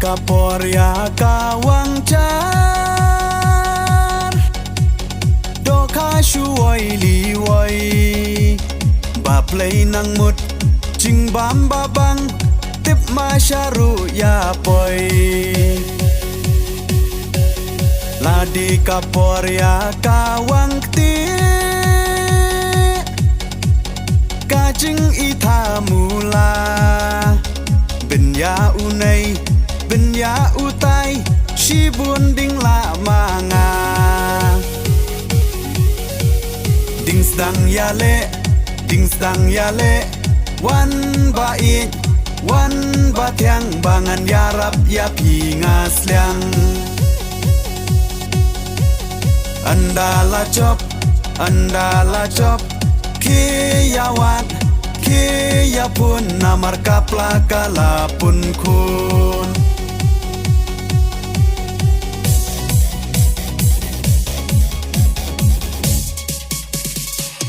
Kapolri kawancar Doka shuwai liwai Baplay nang mut Jing bam babang Tip masyaru ya boy Ladi Kapolri kawang ti Kajing ita mula Benya unai Benya utai Shibun ding la manga Ding stang yale Ding stang yale Wan bait Wan batiang Bangan yarap ya pingas liang Andala chop Kiyawat Kiyapun Namar kapla kalapun kun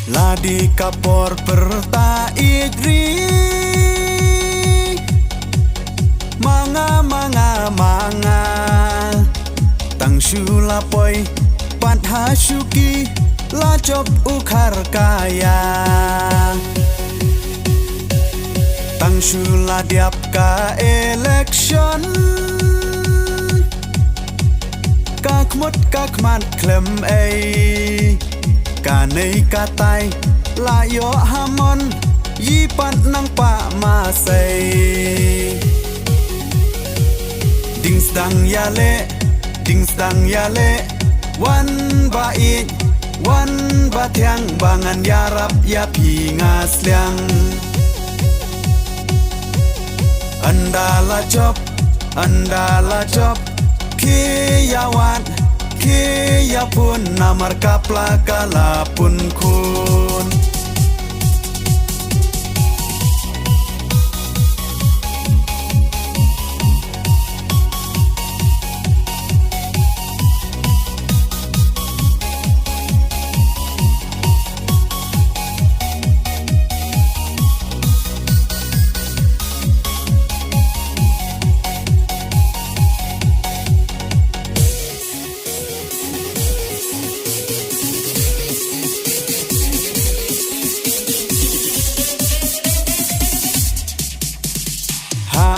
Ladi kapor perta idri Manga Tang shulapoi Padha syuki Lacop ukar kaya Tang shula diap ka election Kakmut kakmat klem ei Kanei katai layo hamon Yipat nang pa masay Ding stang yale Wan bait Wan batiang Bangan yarap ya pingas liang Andala chop Kiyawat Kiyapun Namar kapla kalapun kun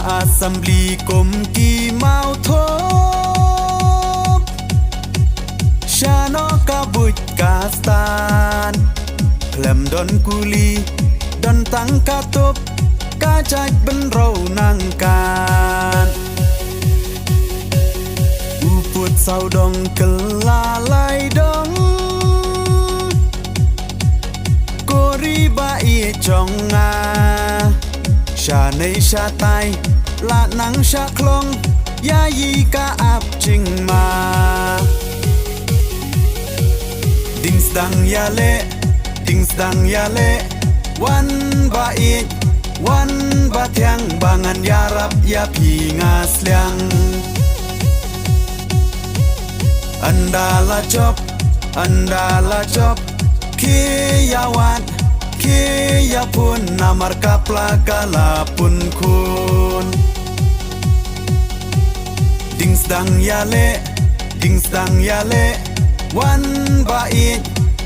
Assembly Komki mau thop Shano kabut kastan Klem don kuli Don tang katup Kajak benrau nangkan Uput saudong kelalai dong Kori bai chonga Shanei shatai La nang shaklong Ya yi ka ap ching ma Ding stang yale Wan bait Wan batiang Bangan yarap ya pingas liang Andala chop Kiyawat Kiyapun Namar kapla kalapun kun Ding stang yale Wan bait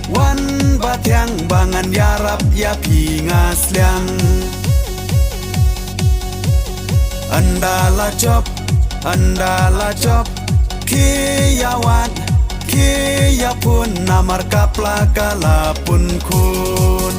Wan batiang Bangan yarap ya pingas liang Andala chop Kiyawat Kiyapun Namar kapla kalapun kun